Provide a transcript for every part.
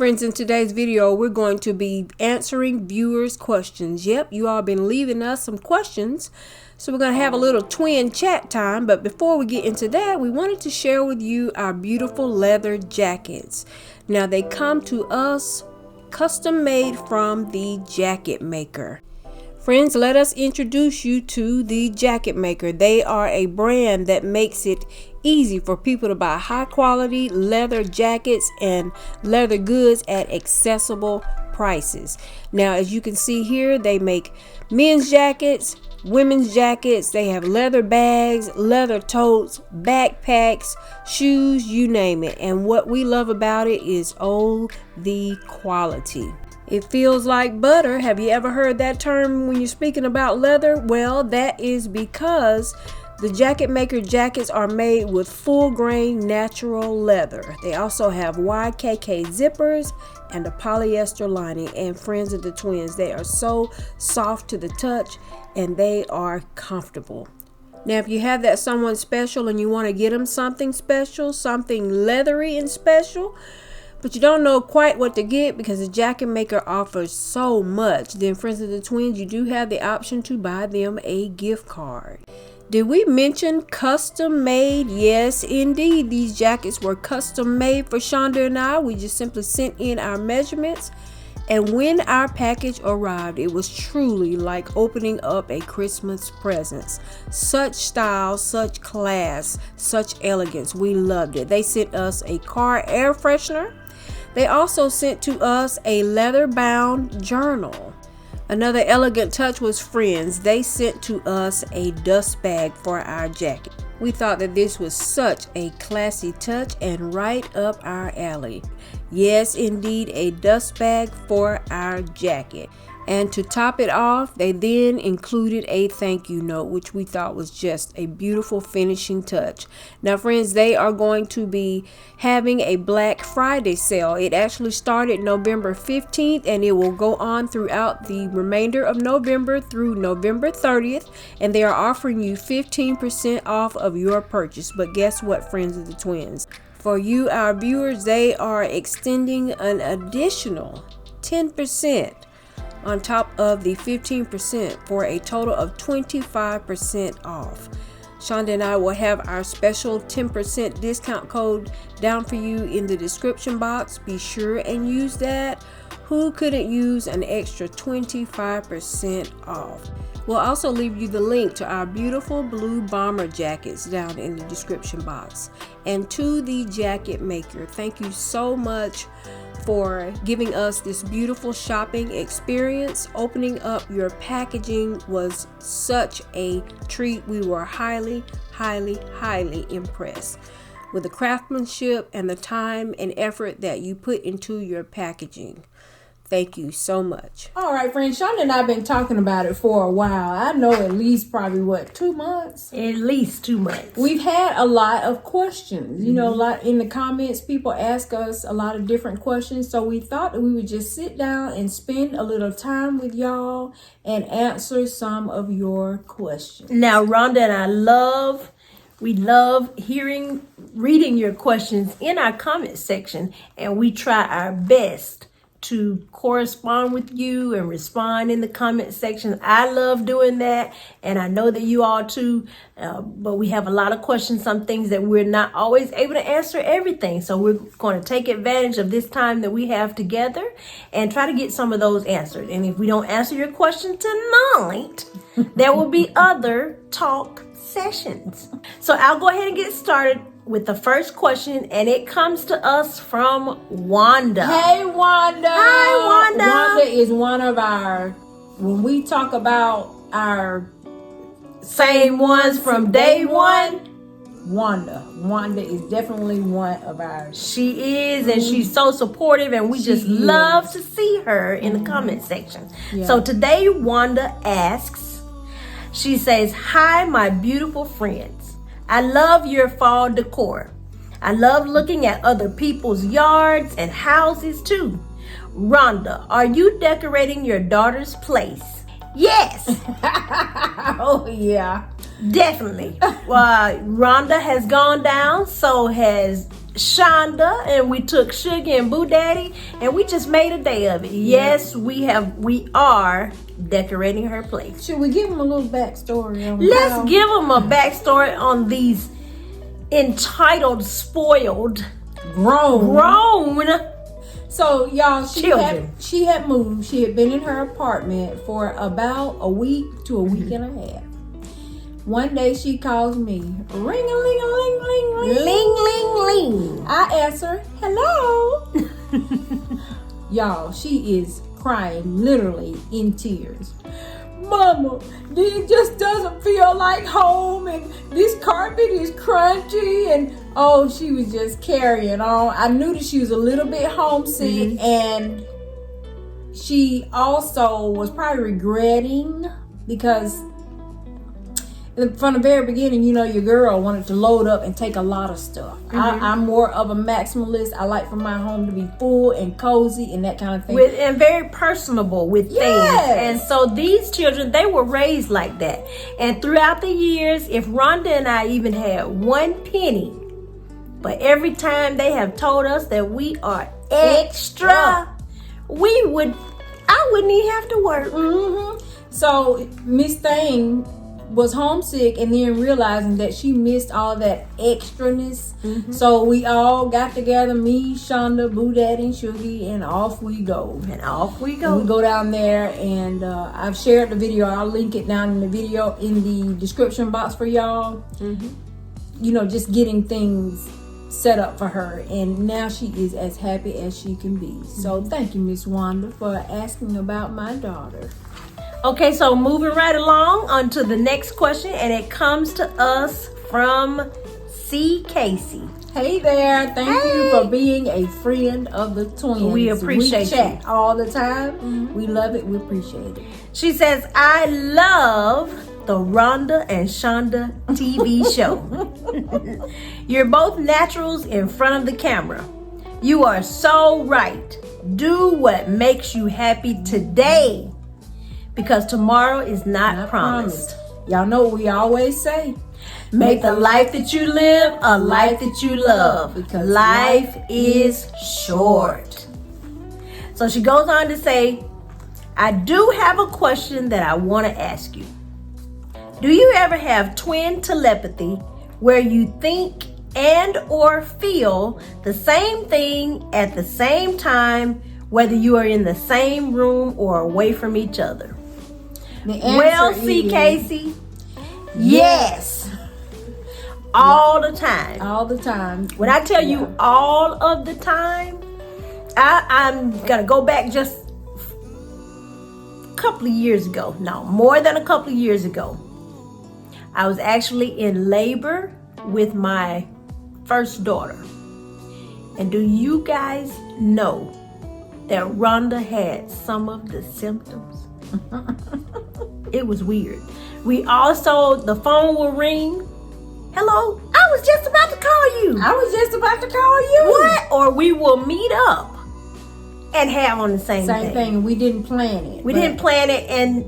friends, in today's video, we're going to be answering viewers' questions. Yep, you all been leaving us some questions. So we're going to have a little twin chat time. But before we get into that, we wanted to share with you our beautiful leather jackets. Now, they come to us custom made from the Jacket Maker. Friends, let us introduce you to the Jacket Maker. They are a brand that makes it easy for people to buy high quality leather jackets and leather goods at accessible prices. Now, as you can see here, they make men's jackets, women's jackets. They have leather bags, leather totes, backpacks, shoes, you name it. And what we love about it is the quality. It feels like butter. Have you ever heard that term when you're speaking about leather? Well, that is because the Jacket Maker jackets are made with full grain natural leather. They also have YKK zippers and a polyester lining. And friends of the twins, they are so soft to the touch and they are comfortable. Now, if you have that someone special and you want to get them something special, something leathery and special, but you don't know quite what to get because the Jacket Maker offers so much, then friends of the twins, you do have the option to buy them a gift card. Did we mention custom made? Yes, indeed. These jackets were custom made for Shonda and I. We just simply sent in our measurements. And when our package arrived, it was truly like opening up a Christmas present. Such style, such class, such elegance. We loved it. They sent us a car air freshener. They also sent to us a leather-bound journal. Another elegant touch was, friends, they sent to us a dust bag for our jacket. We thought that this was such a classy touch and right up our alley. Yes, indeed, a dust bag for our jacket. And to top it off, they then included a thank you note, which we thought was just a beautiful finishing touch. Now, friends, they are going to be having a Black Friday sale. It actually started November 15th and it will go on throughout the remainder of November through November 30th. And they are offering you 15% off of your purchase. But guess what, friends of the twins? For you, our viewers, they are extending an additional 10% on top of the 15% for a total of 25% off. Shonda and I will have our special 10% discount code down for you in the description box. Be sure and use that. Who couldn't use an extra 25% off? We'll also leave you the link to our beautiful blue bomber jackets down in the description box. And to the Jacket Maker, thank you so much for giving us this beautiful shopping experience. Opening up your packaging was such a treat. We were highly impressed with the craftsmanship and the time and effort that you put into your packaging. Thank you so much. All right, friends, Shonda and I have been talking about it for a while. I know at least probably 2 months? At least 2 months. We've had a lot of questions. You know, a lot in the comments, people ask us a lot of different questions. So we thought that we would just sit down and spend a little time with y'all and answer some of your questions. Now, Rhonda and I we love reading your questions in our comment section, and we try our best to correspond with you and respond in the comment section. I love doing that, and I know that you all too, but we have a lot of questions, some things that we're not always able to answer everything. So we're going to take advantage of this time that we have together and try to get some of those answered. And if we don't answer your question tonight, there will be other talk sessions. So I'll go ahead and get started with the first question, and it comes to us from Wanda. Hey, Wanda. Hi, Wanda. Wanda is one of our, when we talk about our same ones from day one, Wanda is definitely one of ours. She is, and she's so supportive, and we just love to see her in the comment section. Yeah. So today, Wanda asks, she says, "Hi, my beautiful friends. I love your fall decor. I love looking at other people's yards and houses too. Rhonda, are you decorating your daughter's place?" Yes. Oh, yeah. Definitely. Rhonda has gone down, so has Shonda, and we took Sugar and Boo Daddy, and we just made a day of it. Yes, we are decorating her place. Should we give them a little backstory on Let's give them a backstory on these entitled, spoiled, grown. So y'all, Children. she had moved. She had been in her apartment for about a week to a week and a half. One day she calls me, ring-a-ling-a-ling-ling-ling. Ling. I answer, hello. Y'all, she is crying, literally in tears. Mama, it just doesn't feel like home, and this carpet is crunchy, and oh, she was just carrying on. I knew that she was a little bit homesick, and she also was probably regretting because from the very beginning, you know, your girl wanted to load up and take a lot of stuff. I'm more of a maximalist. I like for my home to be full and cozy and that kind of thing. And very personable with things. And so these children, they were raised like that. And throughout the years, if Rhonda and I even had one penny, but every time they have told us that we are extra, I wouldn't even have to work. So Miss Thing was homesick and then realizing that she missed all that extraness. So we all got together, me, Shonda, Boo Daddy, and Sugie, and off we go. And we go down there, and I've shared the video. I'll link it down in the video in the description box for y'all. You know, just getting things set up for her, and now she is as happy as she can be. So thank you, Miss Wanda, for asking about my daughter. Okay, so moving right along on to the next question, and it comes to us from C. Casey. Hey there, thank you for being a friend of the twins. We appreciate we chat all the time. We love it, we appreciate it. She says, I love the Rhonda and Shonda TV show. You're both naturals in front of the camera. You are so right. Do what makes you happy today, because tomorrow is not promised. Y'all know what we always say. Make the life that you live a life that you love, because life is short. So she goes on to say, I do have a question that I want to ask you. Do you ever have twin telepathy where you think and or feel the same thing at the same time, whether you are in the same room or away from each other? Well, C. Casey, yes. All the time. All the time. When I tell you all of the time, I'm going to go back just a couple of years ago. No, more than a couple of years ago. I was actually in labor with my first daughter. And do you guys know that Rhonda had some of the symptoms? It was weird. We also, the phone will ring. Hello, I was just about to call you. I was just about to call you. What? Or we will meet up and have on the same thing. We didn't plan it. We didn't plan it, and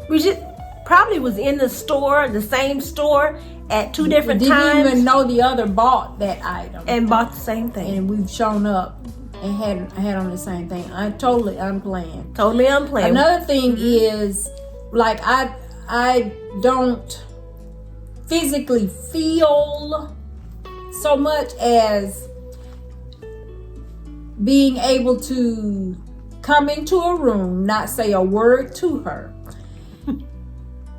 we just probably was in the store, the same store at two different times. Didn't even know the other bought that item. And bought the same thing. And we've shown up and had on the same thing. Totally unplanned. Totally unplanned. Another thing is, like, I don't physically feel so much as being able to come into a room, not say a word to her.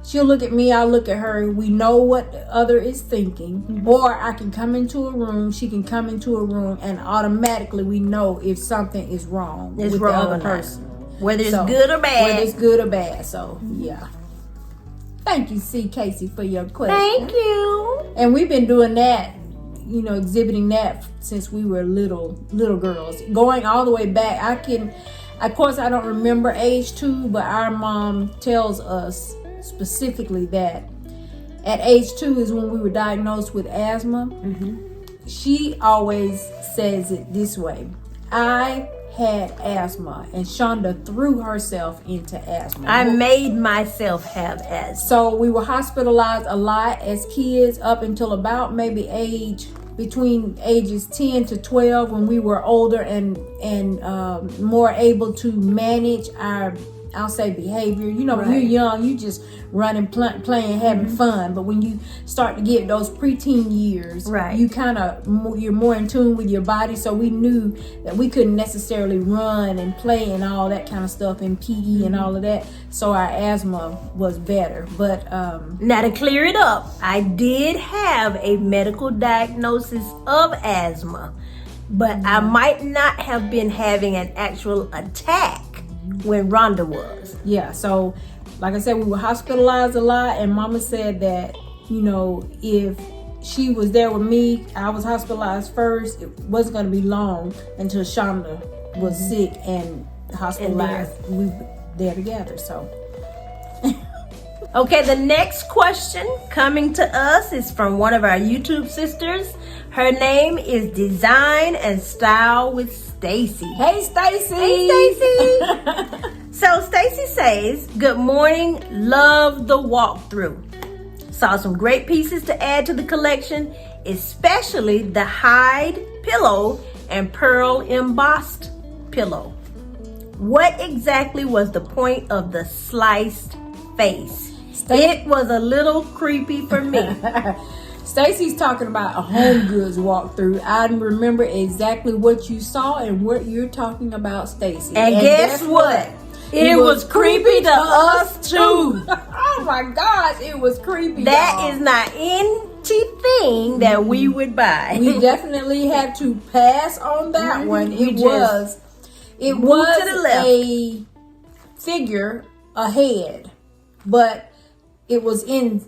She'll look at me, I'll look at her. We know what the other is thinking. Or I can come into a room, she can come into a room, and automatically we know if something is wrong with the other person. Whether it's good or bad. Whether it's good or bad. So, yeah. Thank you, C. Casey, for your question. Thank you. And we've been doing that, you know, exhibiting that since we were little girls. Going all the way back. Of course, I don't remember age 2, but our mom tells us specifically that at age 2 is when we were diagnosed with asthma. She always says it this way. I had asthma, and Shonda threw herself into asthma. I made myself have asthma. So we were hospitalized a lot as kids up until about maybe age between ages 10 to 12 when we were older and more able to manage our, I'll say, behavior. You know, when you're young, you just running, playing, having fun. But when you start to get those preteen years, you kind of, you're more in tune with your body. So we knew that we couldn't necessarily run and play and all that kind of stuff in PE and all of that. So our asthma was better. But now to clear it up, I did have a medical diagnosis of asthma, but I might not have been having an actual attack when Rhonda was. Yeah, so like I said, we were hospitalized a lot, and Mama said that, you know, if she was there with me, I was hospitalized first, it wasn't going to be long until Shonda was sick and hospitalized. We were there together, so. Okay, the next question coming to us is from one of our YouTube sisters. Her name is Design and Style with Stacy. Hey, Stacy. Hey, Stacy. So Stacy says, good morning, love the walkthrough. Saw some great pieces to add to the collection, especially the hide pillow and pearl embossed pillow. What exactly was the point of the sliced face? It was a little creepy for me. Stacy's talking about a Home Goods walkthrough. I remember exactly what you saw and what you're talking about, Stacy. And guess what? It was creepy to us too. Oh my gosh, it was creepy. That is not anything that we would buy. We definitely had to pass on that one. It was to the left. a figure, a head, but it was in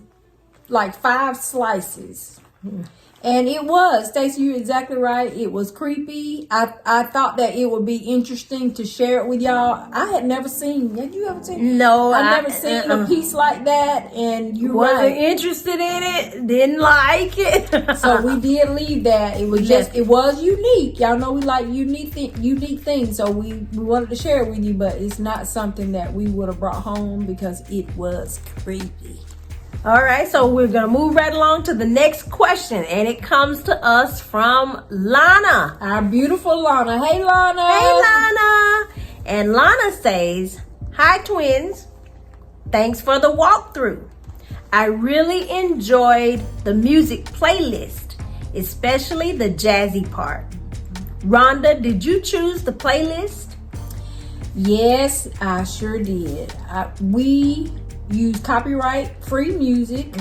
like 5 slices. And it was, Stacey, you're exactly right. It was creepy. I thought that it would be interesting to share it with y'all. I had never seen, had you ever seen? No, I've never seen a piece like that. And you wasn't interested in it, didn't like it. So we did leave that. It was just, it was unique. Y'all know we like unique things. So we wanted to share it with you, but it's not something that we would have brought home because it was creepy. All right, so we're going to move right along to the next question, and it comes to us from Lana. Our beautiful Lana. Hey, Lana. Hey, Lana. And Lana says, hi, twins. Thanks for the walkthrough. I really enjoyed the music playlist, especially the jazzy part. Rhonda, did you choose the playlist? Yes, I sure did. We use copyright free music.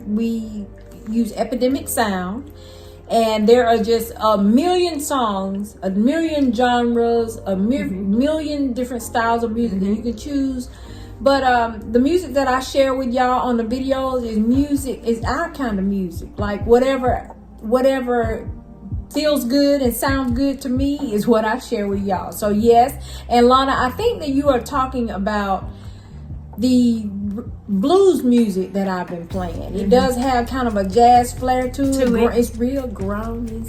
We use Epidemic Sound, and there are just a million songs, a million genres, a million different styles of music that you can choose. But the music that I share with y'all on the videos is our kind of music. Like whatever feels good and sounds good to me is what I share with y'all. So yes, and Lana, I think that you are talking about the blues music that I've been playing. It does have kind of a jazz flair to it. It's real grown and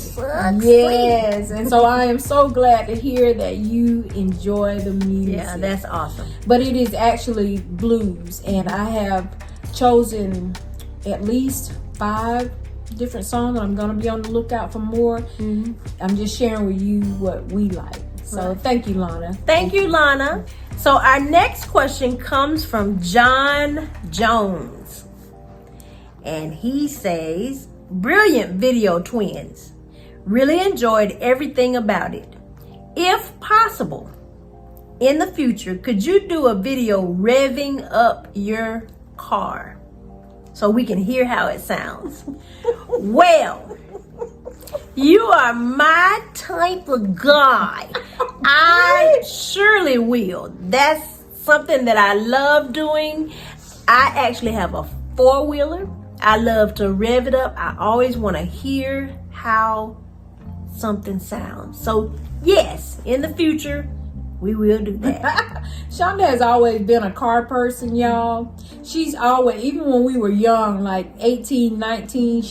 sexy. Yes, and so I am so glad to hear that you enjoy the music. Yeah, that's awesome. But it is actually blues, and I have chosen at least 5 different songs, and I'm going to be on the lookout for more. I'm just sharing with you what we like. So thank you, Lana. Thank you, Lana. So our next question comes from John Jones. And he says, brilliant video, twins. Really enjoyed everything about it. If possible, in the future, could you do a video revving up your car so we can hear how it sounds? Well, you are my type of guy. I surely will. That's something that I love doing. I actually have a 4-wheeler. I love to rev it up. I always want to hear how something sounds. So yes, in the future, we will do that. Shonda has always been a car person, y'all. She's always, even when we were young, like 18, 19,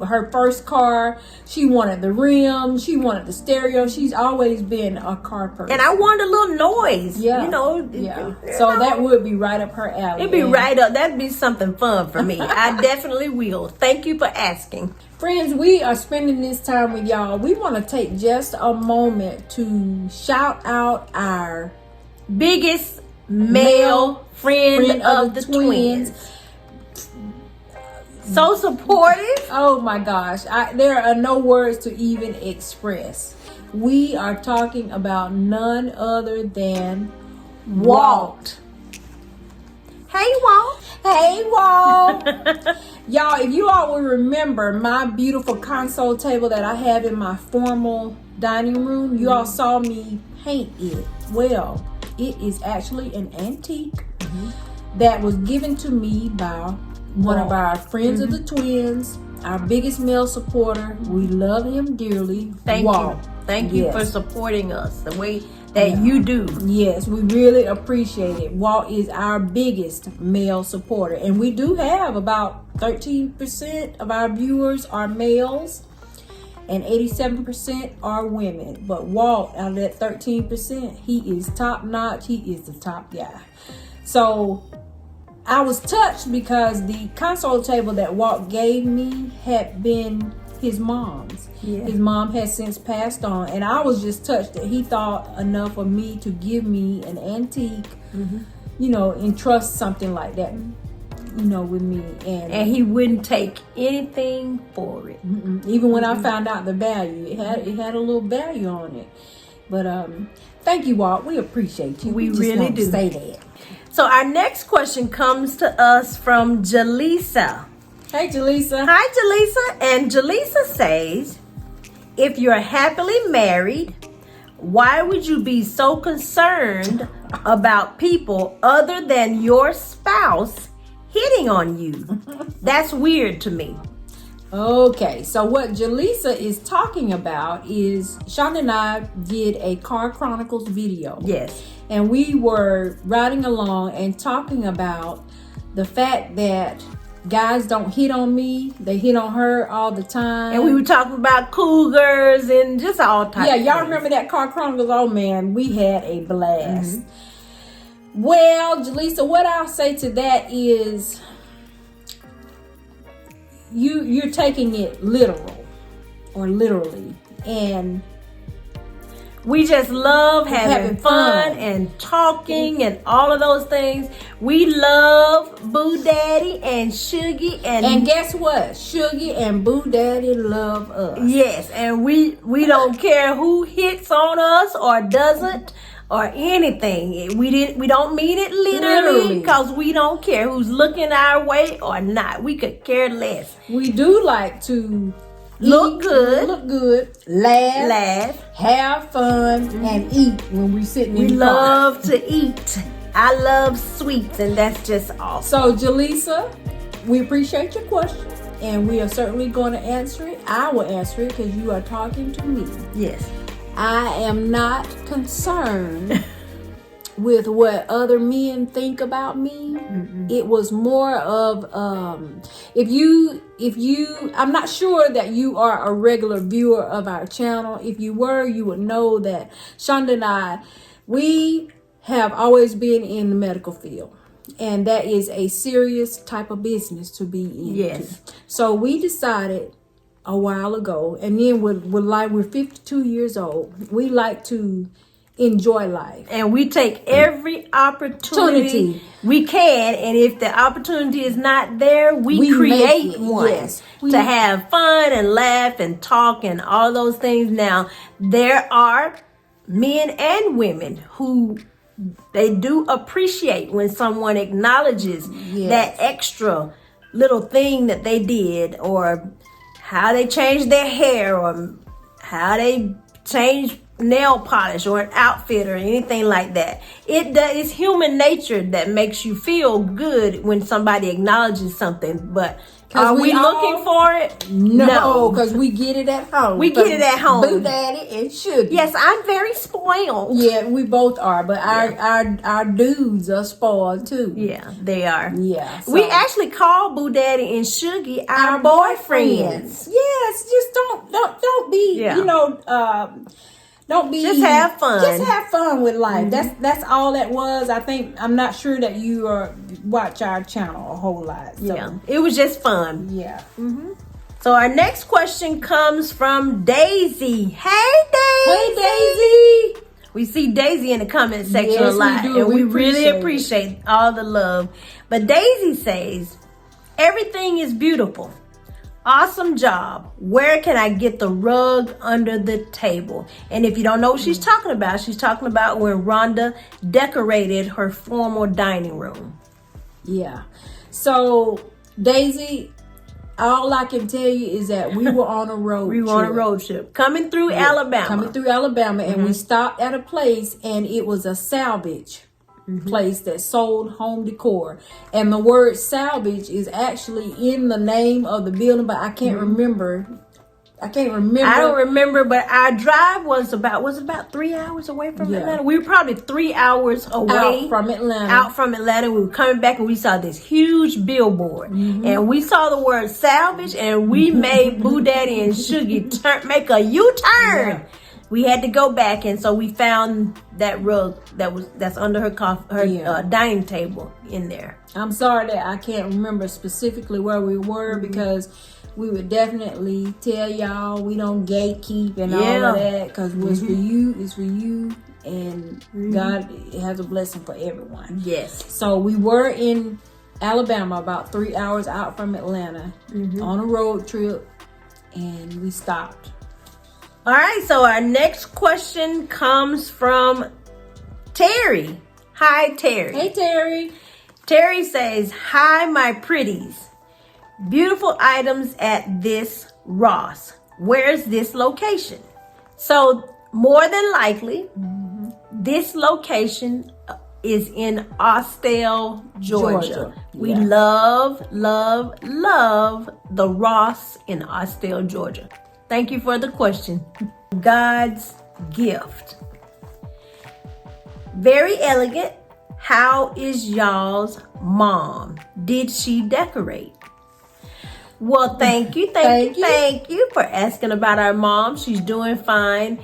her first car. She wanted the rim. She wanted the stereo. She's always been a car person. And I wanted a little noise. Yeah. You know. So that would be right up her alley. It'd be right up. That'd be something fun for me. I definitely will. Thank you for asking. Friends, we are spending this time with y'all. We want to take just a moment to shout out our biggest male friend of the twins. So supportive. Oh my gosh. There are no words to even express. We are talking about none other than Walt. Hey, Walt. Hey, Walt. Y'all, if you all will remember my beautiful console table that I have in my formal dining room, you all saw me paint it. Well, it is actually an antique that was given to me by one of our friends of the twins, our biggest male supporter. We love him dearly. Thank Walt. you. Thank you for supporting us the way that you do. Yes, we really appreciate it. Walt is our biggest male supporter. And we do have about 13% of our viewers are males and 87% are women. But Walt, out of that 13%, he is top notch. He is the top guy. So I was touched because the console table that Walt gave me had been his mom's. His mom has since passed on, and I was just touched that he thought enough of me to give me an antique, you know, entrust something like that, you know, with me. And he wouldn't take anything for it. Even when I found out the value, it had a little value on it. But thank you, Walt. We appreciate you. We just really want to do. say that. So our next question comes to us from Jaleesa. Hey, Jaleesa. Hi, Jaleesa. And Jaleesa says, if you're happily married, why would you be so concerned about people other than your spouse hitting on you? That's weird to me. Okay, so what Jaleesa is talking about is Shonda and I did a Car Chronicles video. Yes. And we were riding along and talking about the fact that guys don't hit on me. They hit on her all the time. And we were talking about cougars and just all types of y'all things. remember that Car Chronicles? Oh man, we had a blast. Well, Jaleesa, what I'll say to that is you're taking it literal or literally, and we just love having fun and talking and all of those things. We love Boo Daddy and Shuggy and guess what? Shuggy and Boo Daddy love us. Yes, and we don't care who hits on us or doesn't or anything. We don't mean it literally because we don't care who's looking our way or not. We could care less. We do like to look good, laugh, have fun, and eat when we're sitting in the car. We love to eat. I love sweets, and that's just awesome. So, Jaleesa, we appreciate your question, and we are certainly going to answer it. I will answer it because you are talking to me. Yes. I am not concerned with what other men think about me. It was more of if you I'm not sure that you are a regular viewer of our channel. If you were, you would know that Shonda and I, we have always been in the medical field, and that is a serious type of business to be in. Yes. So we decided a while ago, and then we're 52 years old, we like to enjoy life, and we take every opportunity we can, and if the opportunity is not there, we create one. Yes. To have fun and laugh and talk and all those things. Now, there are men and women who they do appreciate when someone acknowledges that extra little thing that they did, or how they changed their hair, or how they changed nail polish or an outfit or anything like that. It's human nature that makes you feel good when somebody acknowledges something. But Are we looking for it? No, because we get it at home. We get it at home. Boo Daddy and Sugar. Yes, I'm very spoiled. Yeah, we both are, but our dudes are spoiled too. Yeah, they are. Yeah, we actually call Boo Daddy and Sugar our boyfriends. Yes, just don't be don't be just have fun. Just have fun with life. That's all that was. I'm not sure that you watch our channel a whole lot. So. Yeah, it was just fun. Yeah. So our next question comes from Daisy. Hey Daisy. Hey Daisy. We see Daisy in the comment section a lot, we do. and we really appreciate all the love. But Daisy says, "Everything is beautiful. Awesome job. Where can I get the rug under the table?" And if you don't know what she's talking about when Rhonda decorated her formal dining room. Yeah. So, Daisy, all I can tell you is that we were on a road trip. on a road trip. Coming through Alabama. And we stopped at a place, and it was a salvage place that sold home decor. And the word salvage is actually in the name of the building, but I can't remember. I don't remember, but our drive was about 3 hours away from Atlanta. We were probably 3 hours away out from Atlanta. We were coming back and we saw this huge billboard, and we saw the word salvage, and we made Boo Daddy and Sugar make a U-turn. Yeah. We had to go back, and so we found that rug that's under her dining table in there. I'm sorry that I can't remember specifically where we were, because we would definitely tell y'all we don't gatekeep and all of that, because what's for you is for you, and God has a blessing for everyone. Yes. So we were in Alabama, about 3 hours out from Atlanta, on a road trip, and we stopped. All right, so our next question comes from Terry. Hi, Terry. Hey, Terry. Terry says, "Hi, my pretties. Beautiful items at this Ross. Where's this location?" So, more than likely, this location is in Austell, Georgia. We love, love, love the Ross in Austell, Georgia. Thank you for the question. God's gift. Very elegant. How is y'all's mom? Did she decorate? Well, thank you for asking about our mom. She's doing fine.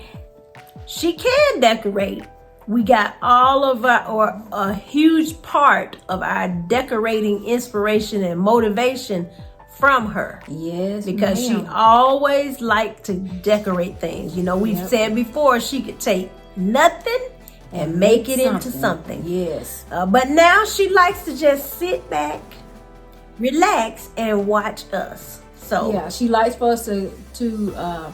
She can decorate. We got all of a huge part of our decorating inspiration and motivation from her. Yes, because she always liked to decorate things. You know, we've said before, she could take nothing and make it into something. Yes. But now she likes to just sit back, relax, and watch us. So yeah, she likes for us to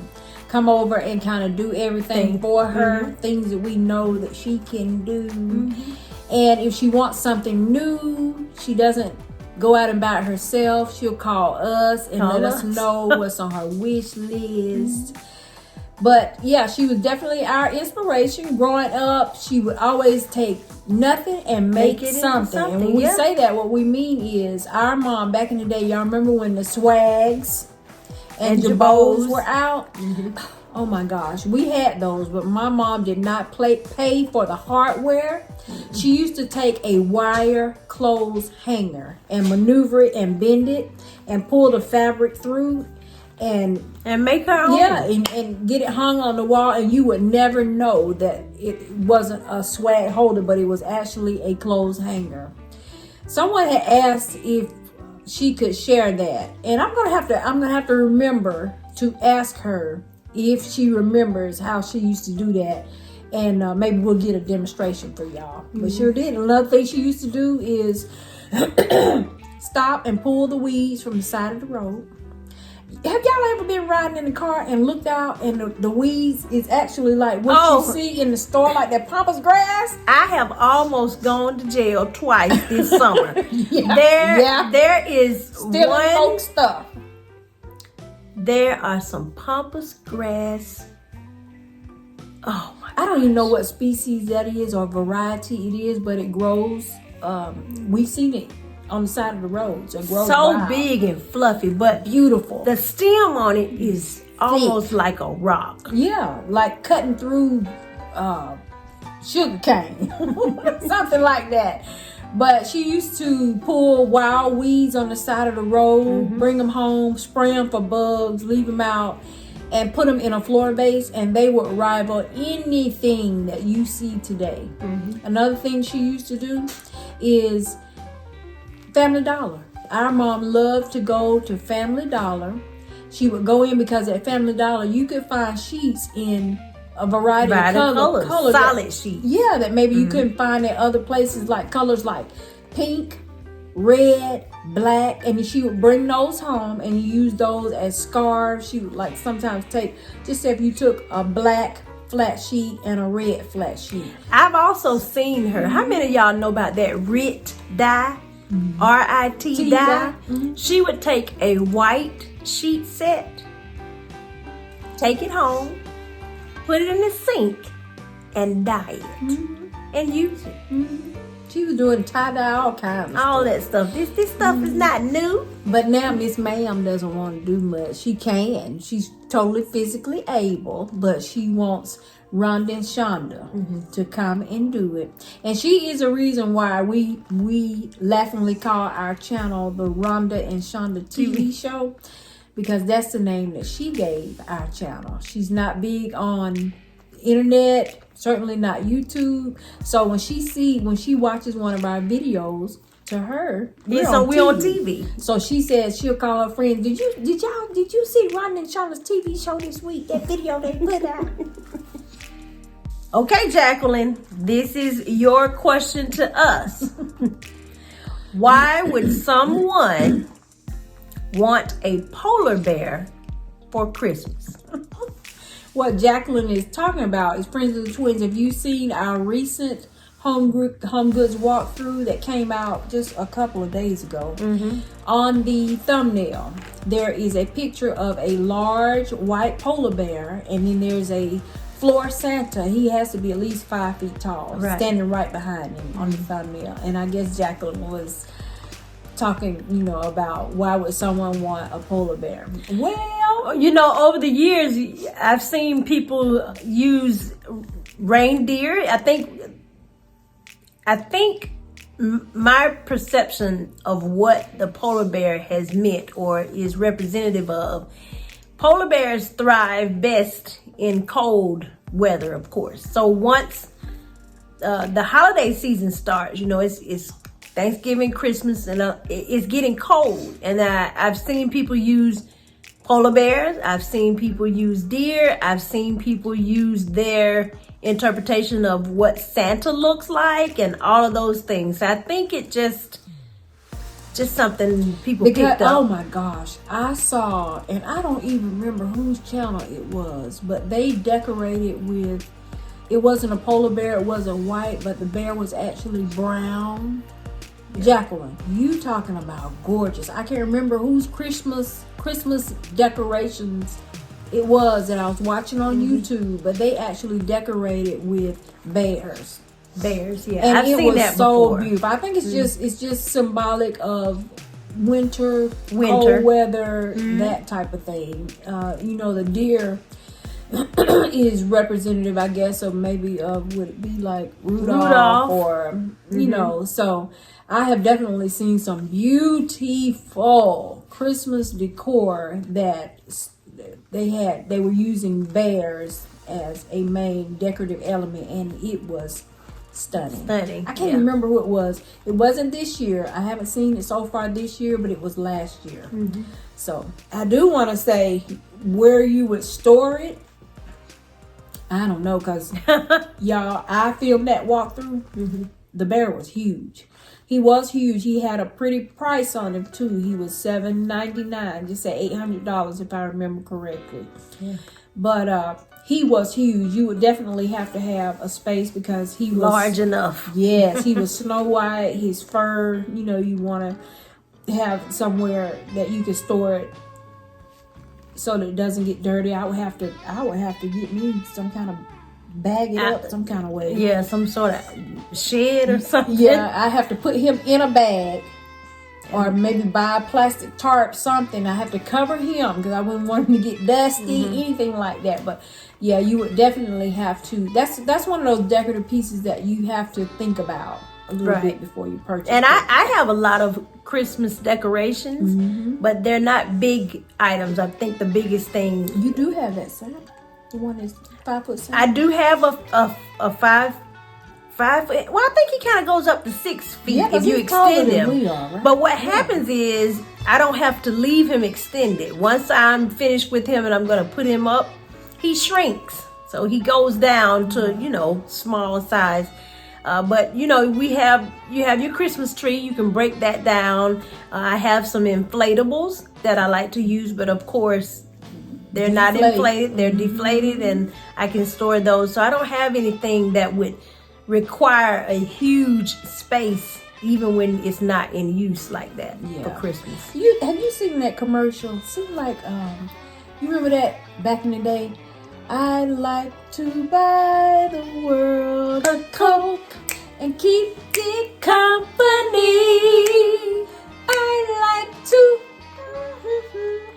come over and kind of do everything for her, things that we know that she can do. And if she wants something new, she doesn't go out and buy it herself. She'll call us and let us know what's on her wish list. But yeah, she was definitely our inspiration growing up. She would always take nothing and make it something. And when we say that, what we mean is our mom back in the day, y'all remember when the Swags and Jabos were out? Oh my gosh, we had those, but my mom did not pay for the hardware. She used to take a wire clothes hanger and maneuver it and bend it and pull the fabric through and make her own. Yeah, and get it hung on the wall, and you would never know that it wasn't a swag holder, but it was actually a clothes hanger. Someone had asked if she could share that, and I'm gonna have to remember to ask her if she remembers how she used to do that, and maybe we'll get a demonstration for y'all. But sure did. Another thing she used to do is stop and pull the weeds from the side of the road. Have y'all ever been riding in the car and looked out and the weeds is actually like what you see in the store, like that pampas grass? I have almost gone to jail twice this summer. There is still folk stuff. There are some pampas grass. Oh my! I don't even know what species that is or variety it is, but it grows. We've seen it on the side of the roads. It grows So wild. big and fluffy, but Beautiful. the stem on it is almost like a rock. Yeah, like cutting through sugar cane, something like that. But she used to pull wild weeds on the side of the road, bring them home, spray them for bugs, leave them out, and put them in a floor vase, and they would rival anything that you see today. Another thing she used to do is Family Dollar. Our mom loved to go to Family Dollar. She would go in because at Family Dollar you could find sheets in a variety of colors. Solid sheets. Yeah, that maybe you couldn't find at other places, like colors like pink, red, black, and she would bring those home and use those as scarves. She would like sometimes take, just say if you took a black flat sheet and a red flat sheet. I've also seen her. How many of y'all know about that RIT dye? RIT dye. She would take a white sheet set, take it home, put it in the sink, and dye it, and use it. She was doing tie-dye, all kinds of All stuff. that stuff. This stuff is not new. But now Miss Ma'am doesn't want to do much. She can. She's totally physically able, but she wants Rhonda and Shonda to come and do it. And she is a reason why we laughingly call our channel the Rhonda and Shonda TV show, because that's the name that she gave our channel. She's not big on internet, certainly not YouTube. So when she watches one of our videos, to her, we're on TV. So she says she'll call her friends. Did you see Rhonda and Shonda's TV show this week? That video they put out. Okay, Jacqueline, this is your question to us. Why would someone want a polar bear for Christmas? What Jacqueline is talking about is Friends of the Twins. Have you seen our recent Home Goods walkthrough that came out just a couple of days ago? On the thumbnail, there is a picture of a large white polar bear, and then there's a floor Santa. He has to be at least 5 feet tall, standing right behind him on the thumbnail. And I guess Jacqueline was talking, about why would someone want a polar bear? Well, over the years, I've seen people use reindeer. I think my perception of what the polar bear has meant or is representative of, polar bears thrive best in cold weather, of course. So once the holiday season starts, it's Thanksgiving, Christmas, and it's getting cold. And I've seen people use polar bears. I've seen people use deer. I've seen people use their interpretation of what Santa looks like and all of those things. So I think it just something people picked up. Oh my gosh, I saw, and I don't even remember whose channel it was, but they decorated with, it wasn't a polar bear, it wasn't white, but the bear was actually brown. Jacqueline, you talking about gorgeous. I can't remember whose Christmas decorations it was that I was watching on YouTube, but they actually decorated with bears. Yeah. And I've it seen was that so before. beautiful. I think it's just symbolic of winter, cold weather, that type of thing. The deer is representative, I guess, of maybe would it be like Rudolph. Or so I have definitely seen some beautiful Christmas decor that they were using bears as a main decorative element, and it was stunning. I can't remember who it was. It wasn't this year. I haven't seen it so far this year, but it was last year. So I do want to say where you would store it. I don't know, because y'all, I filmed that walkthrough. The bear was huge. He was huge. He had a pretty price on him too. He was $7.99, just say $800 if I remember correctly. But he was huge. You would definitely have to have a space because he was large enough. Yes, he was Snow White. His fur, you want to have somewhere that you can store it so that it doesn't get dirty. I would have to get me some kind of bag it up some kind of way. Yeah, some sort of shed or something. Yeah, I have to put him in a bag or maybe buy a plastic tarp, something. I have to cover him because I wouldn't want him to get dusty, anything like that. But yeah, you would definitely have to. That's one of those decorative pieces that you have to think about a little bit before you purchase. And I have a lot of Christmas decorations, but they're not big items. I think the biggest thing You do have that Santa. The one is 5 foot Santa. I do have a 5 foot. Well, I think he kind of goes up to 6 feet if you extend him. We are, right? But what happens is I don't have to leave him extended. Once I'm finished with him and I'm going to put him up, he shrinks. So he goes down to, smaller size. But you have your Christmas tree. You can break that down. I have some inflatables that I like to use, but of course they're not inflated. They're deflated, and I can store those. So I don't have anything that would require a huge space, even when it's not in use like that for Christmas. Have you seen that commercial? Seems like you remember that back in the day? I like to buy the world a Coke and keep it company. I like to.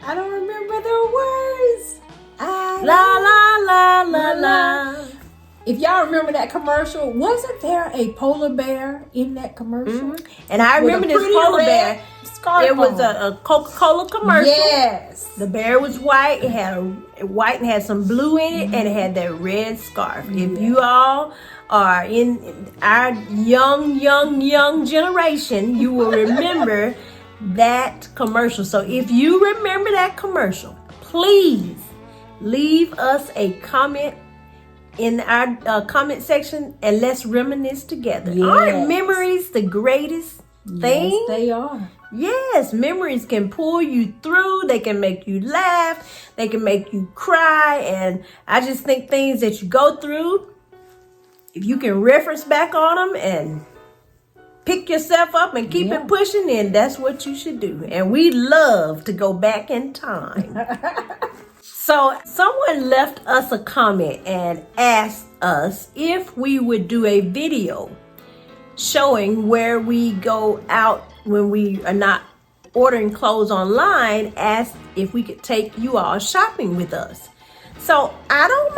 I don't remember the words. La la la la la. If y'all remember that commercial, wasn't there a polar bear in that commercial? And I remember this polar bear. It was a Coca-Cola commercial. Yes. The bear was white. It had white and had some blue in it, and it had that red scarf. If you all are in our young generation, you will remember that commercial. So if you remember that commercial, please leave us a comment in our comment section and let's reminisce together. Yes. Aren't memories the greatest thing? Yes, they are. Yes, memories can pull you through. They can make you laugh. They can make you cry. And I just think things that you go through, if you can reference back on them and pick yourself up and keep it pushing, then that's what you should do. And we love to go back in time. So someone left us a comment and asked us if we would do a video showing where we go out when we are not ordering clothes online, asked if we could take you all shopping with us. So I don't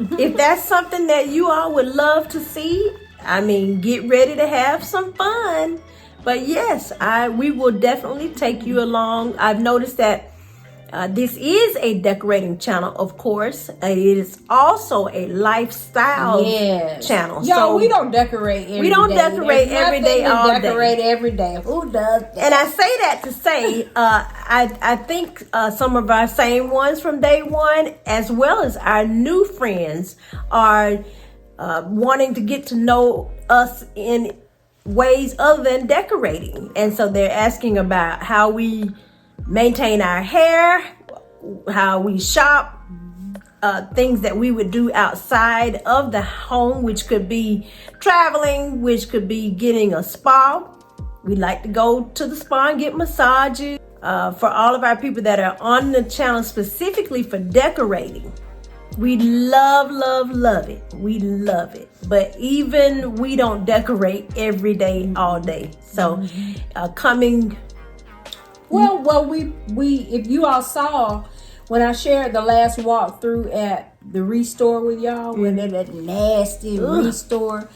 mind if that's something that you all would love to see. I mean, get ready to have some fun. But yes, we will definitely take you along. I've noticed that this is a decorating channel, of course. It is also a lifestyle channel. Y'all, we don't decorate every day. We don't decorate every day all day. Decorate every day. Who does that? And I say that to say, I think some of our same ones from day one, as well as our new friends, are wanting to get to know us in ways other than decorating. And so they're asking about how we maintain our hair, how we shop, things that we would do outside of the home, which could be traveling, which could be getting a spa. We like to go to the spa and get massages. For all of our people that are on the channel specifically for decorating, we love it. We love it. But even we don't decorate every day, all day. So coming... Well, we if you all saw when I shared the last walkthrough at the Restore with y'all, when that nasty Restore.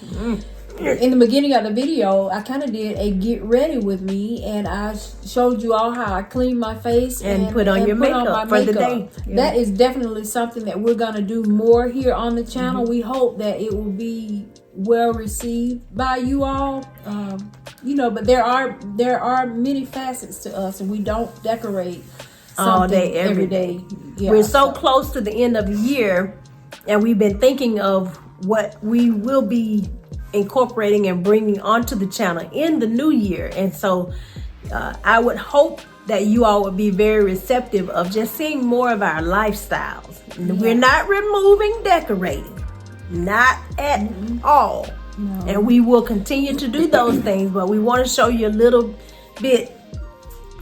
In the beginning of the video, I kind of did a get ready with me, and I showed you all how I clean my face and put on your makeup for the day. Yeah. That is definitely something that we're going to do more here on the channel. We hope that it will be well received by you all. But there are many facets to us, and we don't decorate all day, every day. Yeah, we're so close to the end of the year, and we've been thinking of what we will be incorporating and bringing onto the channel in the new year. And so I would hope that you all would be very receptive of just seeing more of our lifestyles. Yeah. We're not removing decorating, not at all. No. And we will continue to do those things, but we want to show you a little bit,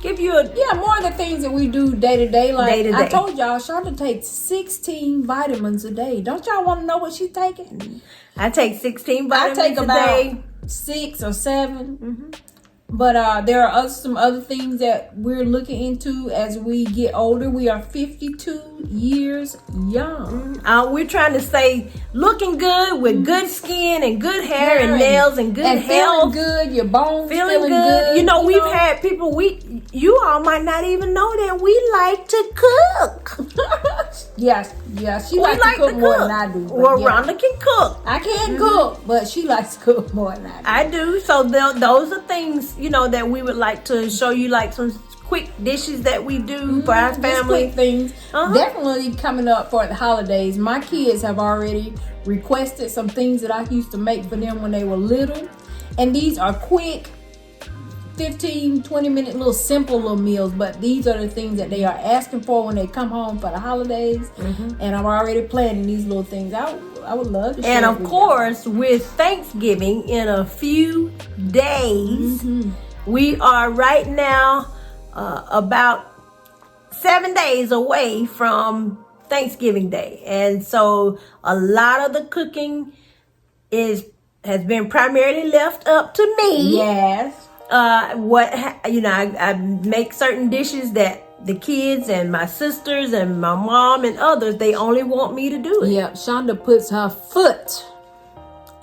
give you more of the things that we do day to day. Like day to day. I told y'all, Shonda takes 16 vitamins a day. Don't y'all want to know what she's taking? I take 16 vitamins a day. 6 or 7. But there are some other things that we're looking into as we get older. We are 52 years young. We're trying to stay looking good with good skin and good hair and nails and good and health. feeling good. Your bones Feeling good. You know, we've had people, you all might not even know that we like to cook. Yes, she likes to cook more than I do. Well, Rhonda can cook. I can't cook, but she likes to cook more than I do. I do. So those are things, that we would like to show you, like some quick dishes that we do for our family. Just quick things. Definitely coming up for the holidays. My kids have already requested some things that I used to make for them when they were little. And these are quick 15-20 minute little simple little meals, but these are the things that they are asking for when they come home for the holidays. And I'm already planning these little things. I would love to share. And of course, with Thanksgiving in a few days, we are right now about 7 days away from Thanksgiving Day, and so a lot of the cooking has been primarily left up to me. Yes. I make certain dishes that the kids and my sisters and my mom and others, they only want me to do it. Yeah, Shonda puts her foot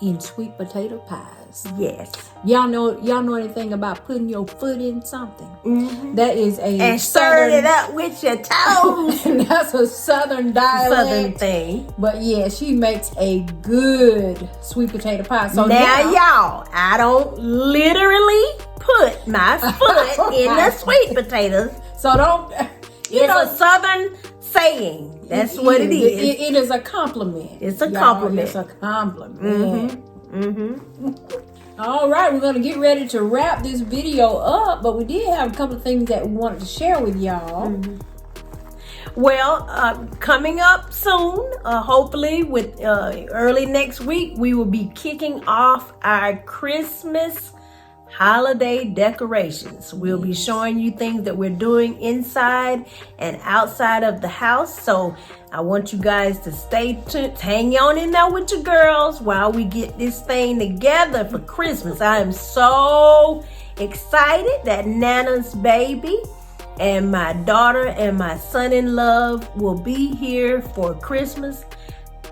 in sweet potato pies. Yes. Y'all know anything about putting your foot in something? That is and stirring it up with your toes. That's a southern dialect. Southern thing. But yeah, she makes a good sweet potato pie. So now y'all, I don't literally put my foot in the sweet potatoes. So don't. It's a southern saying. That's what it is. It is a compliment. It's a compliment. It's a compliment. All right, we're going to get ready to wrap this video up, but we did have a couple of things that we wanted to share with y'all. Well, coming up soon, hopefully with early next week, we will be kicking off our Christmas holiday decorations. We'll be showing you things that we're doing inside and outside of the house. So I want you guys to stay tuned, hang on in there with your girls while we get this thing together for Christmas. I am so excited that Nana's baby and my daughter and my son-in-law will be here for Christmas.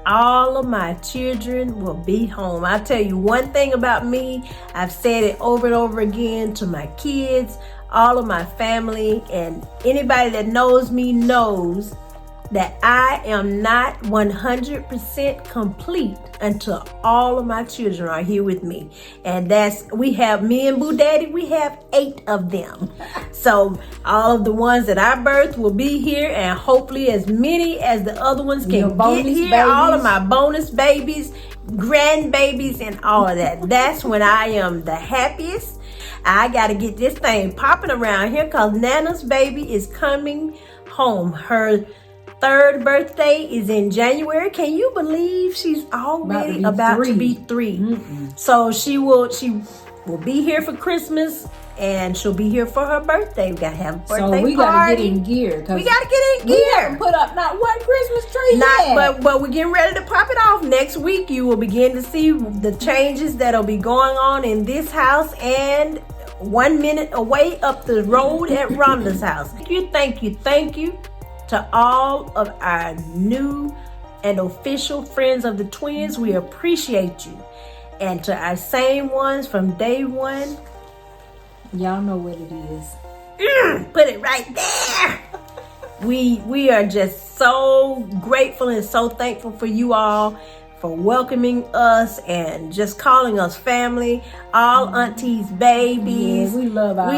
All of my children will be home. I'll tell you one thing about me. I've said it over and over again to my kids, all of my family, and anybody that knows me knows that I am not 100% complete until all of my children are here with me. And me and Boo Daddy, we have 8 of them. So all of the ones that I birthed will be here, and hopefully as many as the other ones can get here. Babies. All of my bonus babies, grandbabies, and all of that. That's when I am the happiest. I got to get this thing popping around here because Nana's baby is coming home. Her 3rd birthday is in January. Can you believe she's already about to be 3? So she will be here for Christmas, and she'll be here for her birthday. We gotta have a birthday party. So we gotta get in gear. We gotta get in gear. We haven't put up not one Christmas tree yet. But we're getting ready to pop it off. Next week you will begin to see the changes that'll be going on in this house and 1 minute away up the road at Rhonda's house. Thank you to all of our new and official friends of the twins. We appreciate you. And to our same ones from day one, y'all know what it is. Put it right there. We are just so grateful and so thankful for you all for welcoming us and just calling us family. All aunties, babies. Yeah, we love our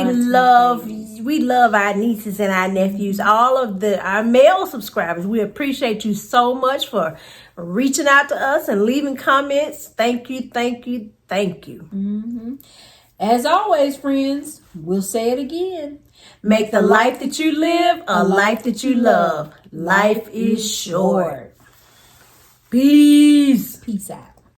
We love our nieces and our nephews. All of our male subscribers. We appreciate you so much for reaching out to us and leaving comments. Thank you. As always, friends, we'll say it again. Make the life that you live a life that you love. Life is short. Peace. Peace out.